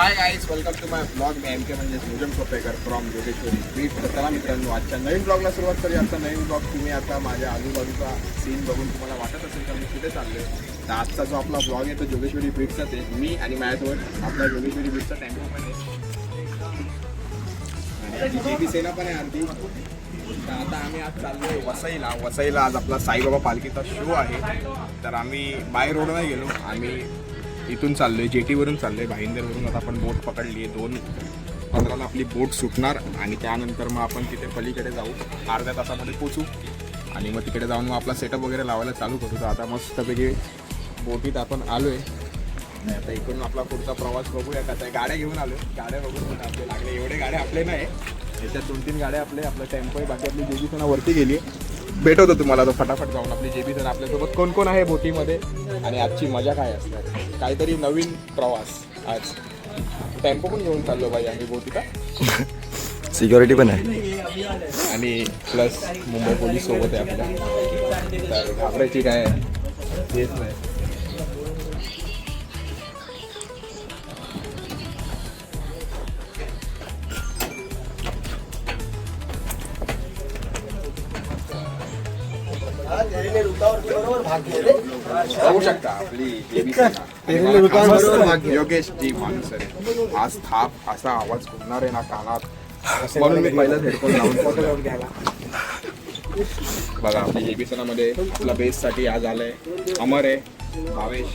High guys, welcome to my blog. मी M K म्हणजे Mujam Sopekar from Jogeshwari beach. तर चला मित्रांनो, आजच्या नवीन ब्लॉगला सुरुवात करूया. आजचा नवीन ब्लॉग तुम्ही आता माझ्या आजूबाजूचा सीन बघून तुम्हाला वाटत असेल का मी कुठे चाललो आहे. तर आजचा जो आपला ब्लॉग आहे तो जोगेश्वरी बीचचाच आहे. मी आणि माझ्यासोबत आपला जोगेश्वरी बीचचा टेम्पो पण आहे आणि जी सेना पण आहे आरती. तर आता आम्ही आज चाललोय वसईला. आज आपला साईबाबा पालखीचा शो आहे. तर आम्ही बाय रोड नाही गेलो, आम्ही इथून चाललोय, जेटीवरून चाललोय, भाईंदरवरून. आता आपण बोट पकडली आहे. 2:15ला आपली बोट सुटणार आणि त्यानंतर मग आपण तिथे पलीकडे जाऊ, अर्ध्या तासामध्ये पोचू आणि मग तिकडे जाऊन मग आपला सेटअप वगैरे लावायला चालू करू. तर आता मस्तपैकी बोटीत आपण आलो आहे. आता इकडून आपला पुढचा प्रवास बघूया कसा आहे. गाड्या घेऊन आलो, गाड्या बघून आपले लागले. एवढे गाड्या आपले नाही, याच्यात 2-3 गाड्या आपला टेम्पो आहे. बाकी आपली जेबी सेना वरती गेली आहे. भेटवतो तुम्हाला तो फटाफट जाऊन. आपली जेबी सेना आपल्यासोबत कोण कोण आहे बोटीमध्ये आणि आजची मजा काय असणार. काहीतरी नवीन प्रवास आज. टेम्पो पण घेऊन चाललो बाई आम्ही बोटीचा. सिक्युरिटी पण आहे आणि प्लस मुंबई पोलीस सोबत आहे आपल्या. तर घाबरायची काय हेच नाही. बघू शकता आपली योगेश जी माणूस आहे. आज थाप असा आवाज घुमणार आहे ना कानात, म्हणून मी पहिलाच हेडफोन लावून फोटो घ्यायला. बघा आपली जेबी सेनामध्ये आपला बेससाठी आज आलंय अमर आहे, भावेश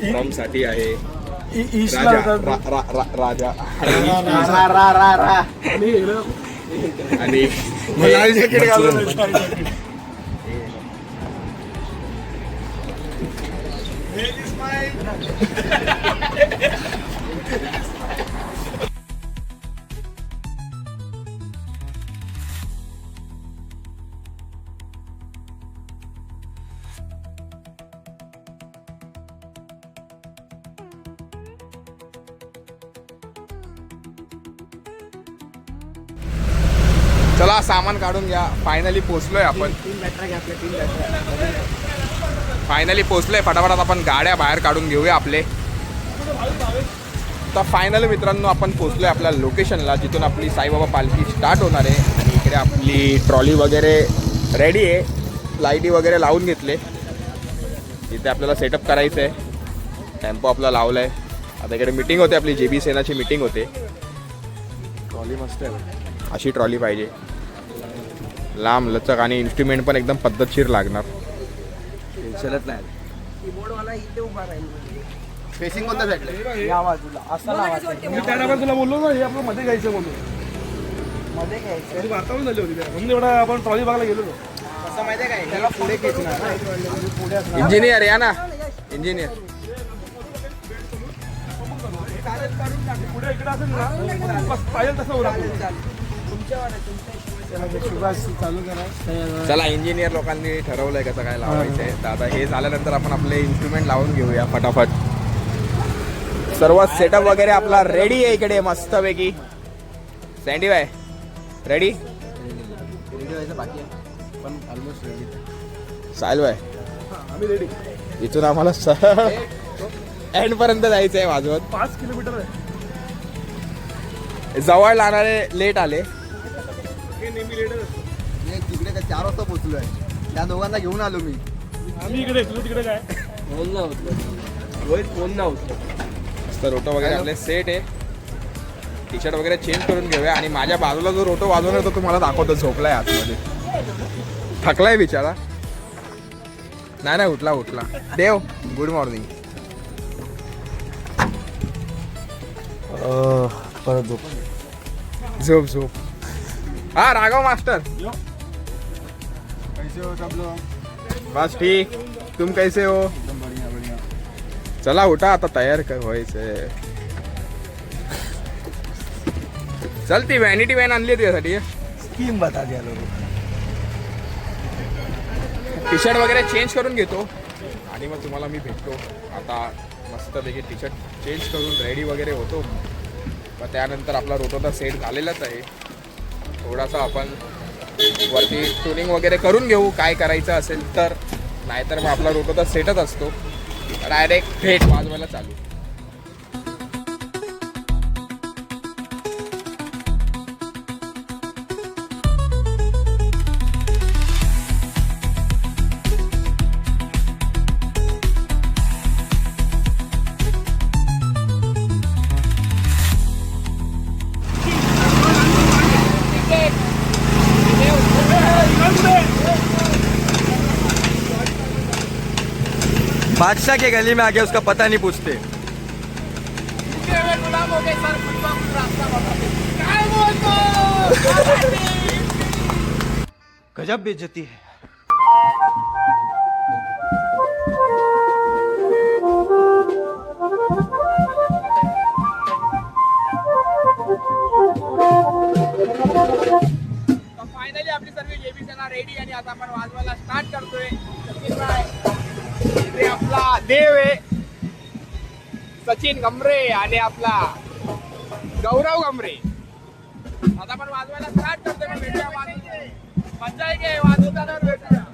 फ्रॉम साठी आहे, राजा आणि चला सामान काढून घ्या. फायनली पोहोचलोय आपण. फायनली पोहोचलोय. फटाफट आपण गाड्या बाहेर काढून घेऊया आपले. तर फायनली मित्रांनो आपण पोहोचलोय आपल्या लोकेशनला, जिथून आपली साईबाबा पालखी स्टार्ट होणार आहे. आणि इकडे आपली ट्रॉली वगैरे रेडी आहे, लाईटी वगैरे लावून घेतले. इथे आपल्याला सेटअप करायचं आहे. टेम्पो आपला लावला आहे. आता इकडे मीटिंग होते, आपली जेबी सेनाची मीटिंग होते. ट्रॉली मस्त आहे, अशी ट्रॉली पाहिजे, लांब लचक आणि इन्स्ट्रुमेंट पण एकदम पद्धतशीर लागणार. चलत नाही. फेसिंग कोणत्या साईडला? या बाजूला असं लावायचं. मी त्या टायमाला तुला बोललो ना, हे आपलं मध्ये घ्यायचं बोललो. मध्ये घ्यायचं. तू वातावरण झाली होती म्हणून एवढा आपण ट्रॉली बघायला गेलो. कसं माहिती आहे काय, त्याला पुढे खेचणार पुढे इंजिनियर या ना, इंजिनियर. पुढे इकडे असेल ना, पाहिजे तसं होणार. चालू करा. चला इंजिनियर लोकांनी ठरवलंय कसं काय लावायचं आहे. तर आता हे झाल्यानंतर आपण आपले इन्स्ट्रुमेंट लावून घेऊया फटाफट. सर्व सेटअप वगैरे आपला रेडी आहे इकडे मस्तपैकी. सँडी बाय रेडी, बाकी आहे पण ऑलमोस्ट रेडी. साहिल बाय आम्ही रेडी. इथून आम्हाला एंड पर्यंत जायचं आहे वाजवत. 5 किलोमीटर आहे. जवळ लागणारे लेट आले. नेहमी लेटच असतो. तिकडे काय 4 वाजता पोहोचलो आहे. त्या दोघांना घेऊन आलो मी. आम्ही इकडे तुला तिकडे काय फोन नव्हतं. मस्त रोटो वगैरे आपले सेट आहे. टी शर्ट वगैरे चेंज करून घेऊया. आणि माझ्या बाजूला जो रोटो वाजवणार तो तुम्हाला दाखवतो. झोपलाय आतमध्ये, थकलाय बिचारा. नाही उठला. देव गुड मॉर्निंग. परत झोप. हा राघव मास्टर, कैसे हो सब लोग? बस ठीक. तुम कैसे हो? एकदम बढ़िया. चला उठा, आता तयार व्हायचंय. चल ती व्हॅनिटी व्हॅन आणली तुझ्यासाठी. स्कीम बता द्या लोक. टी शर्ट वगैरे चेंज करून घेतो आणि मग तुम्हाला मी भेटतो. आता मस्तपैकी टी शर्ट चेंज करून रेडी वगैरे होतो. मग त्यानंतर आपला रोटोचा सेट झालेलाच आहे. थोडासा आपण वरती ट्युनिंग वगैरे करून घेऊ काय करायचं असेल तर. नाहीतर मग आपला रोटोचा सेटच असतो, डायरेक्ट थेट वाजवायला चालू. बादशाह के गली में आके उसका पता नहीं पूछते. गजब बेइज्जती है. फायनली आपली सर्व जेबी सेना रेडी आणि आता आपण वाजवायला स्टार्ट करतोय. इथे आपला देव आहे सचिन गमरे आणि आपला गौरव गमरे. आता आपण वाजवायला स्टार्ट करतोय. मग भेटूया मजा आहे की वाजवताना भेटूया.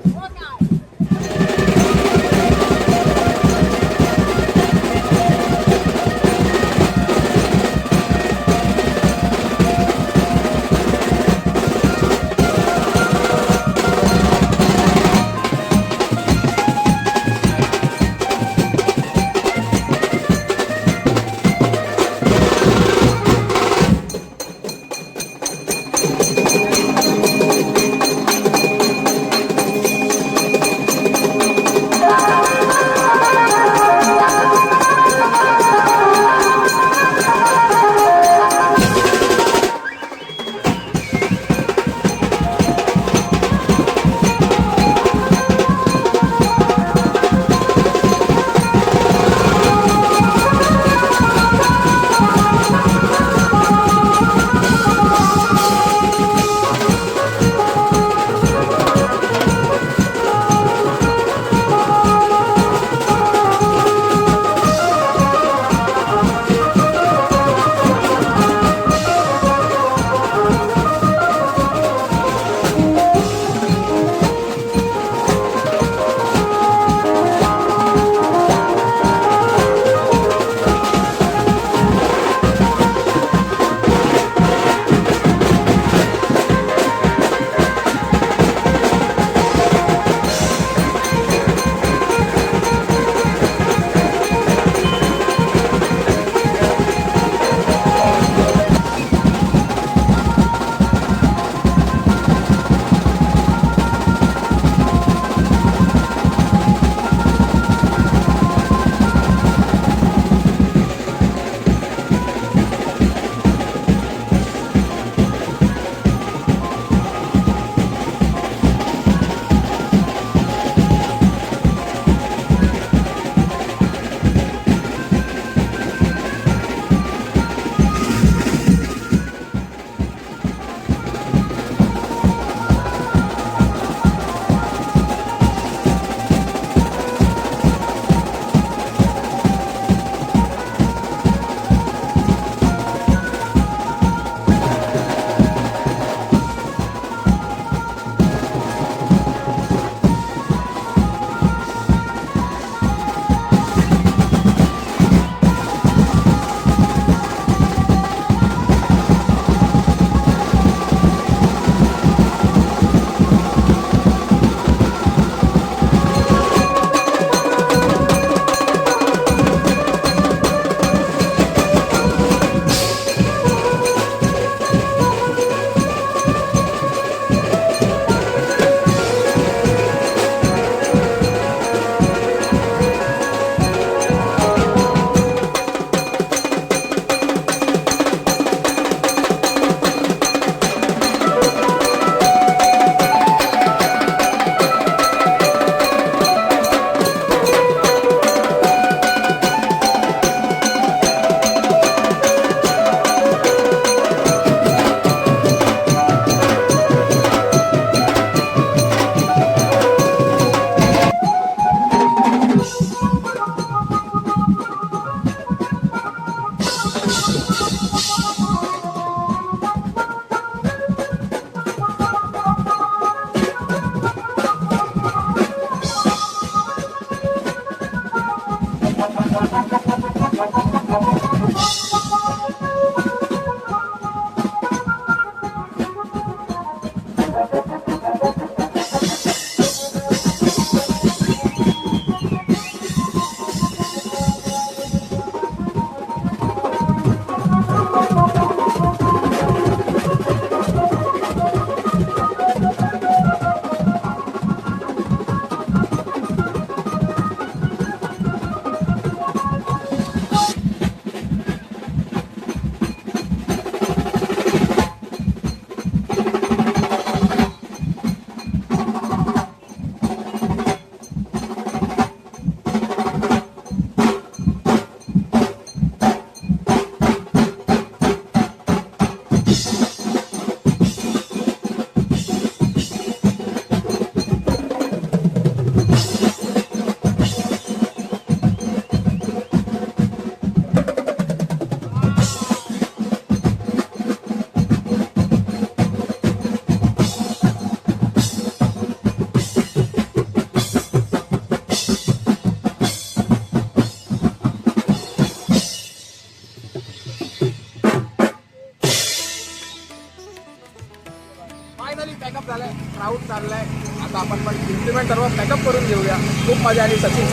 फायनली पॅकअप झालाय, क्राऊड चाललाय. आता आपण पण इम्प्लिमेंट सर्व पॅकअप करून घेऊया. खूप मजा आली. सचिन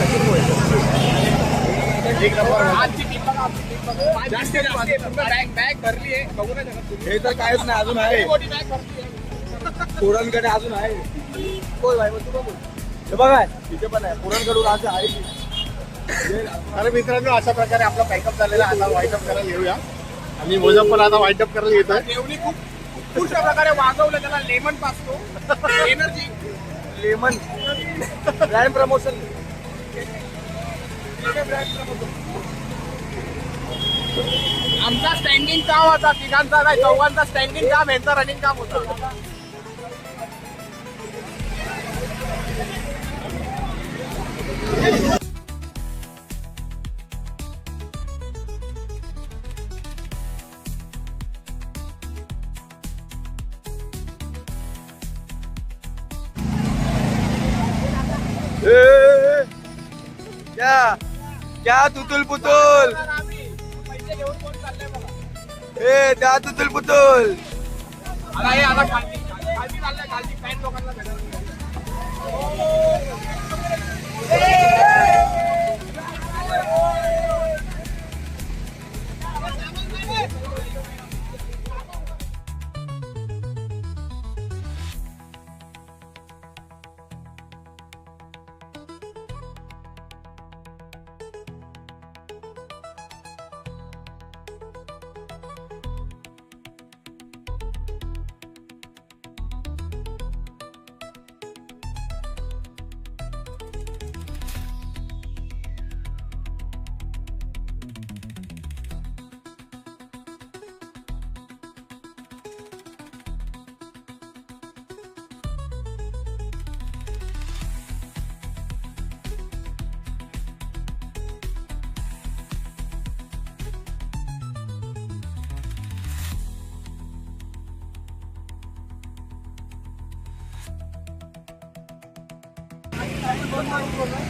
बॅग भरली आहे, बघू नाही शकत तुम्ही. हे तर काहीच नाही, अजून आहे मोठी बॅग भरली आहे. पुरणकडे अजून आहे. बोल भाई, तू बघ. हे बघा तिथे पण आहे पुरणकडून असं आहे की. अरे मित्रांनो, अशा प्रकारे आपला पॅकअप झालेला. आता वाईटअप करायला येऊया. आणि मोजा पण आता वाईटअप करायला येतोय. देवनी खूप उत्कृष्ट प्रकारे वागवलं. त्याला लेमन पाचतो एनर्जी. Lemon brand promotion. आमचा स्टँडिंग काम होता तिघांचा, काय चौघांचा स्टँडिंग काम, यांचा रनिंग काम होता. क्या क्या तुतुल पुतुल. पैसे घेऊन कोण चाललंय बघा. ए त्या तुतुल पुतुल. आता हे आता खालती चाललंय, खालती पॅन्ट लोकांना भेटत.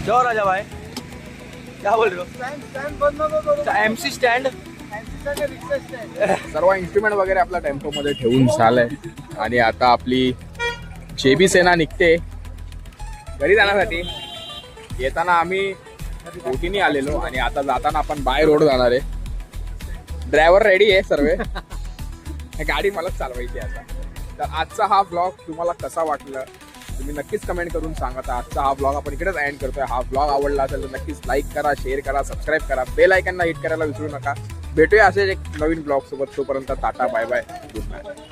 जाओ राजा भाई, क्या बोल रहे हो. MC stand. सर्व इन्स्ट्रुमेंट वगैरे आपला टेम्पो मध्ये ठेवून झालंय. आणि आता आपली जेबी सेना निघते घरी जाण्यासाठी. येताना आम्ही बोटीने आलेलो आणि आता जाताना आपण बाय रोड जाणार आहे. ड्रायव्हर रेडी आहे सर्व. गाडी मलाच चालवायची आहे आता. तर आजचा हा ब्लॉग तुम्हाला कसा वाटला तुम्ही नक्कीच कमेंट करून सांगा. तर आजचा हा ब्लॉग आपण इकडेच एंड करतोय. हा ब्लॉग आवडला असेल तर नक्कीच लाईक करा, शेअर करा, सबस्क्राईब करा, बेल आयकॉनला हिट करायला विसरू नका. भेटूया असेच एक नवीन ब्लॉग सोबत. तोपर्यंत tata, bye bye, good night.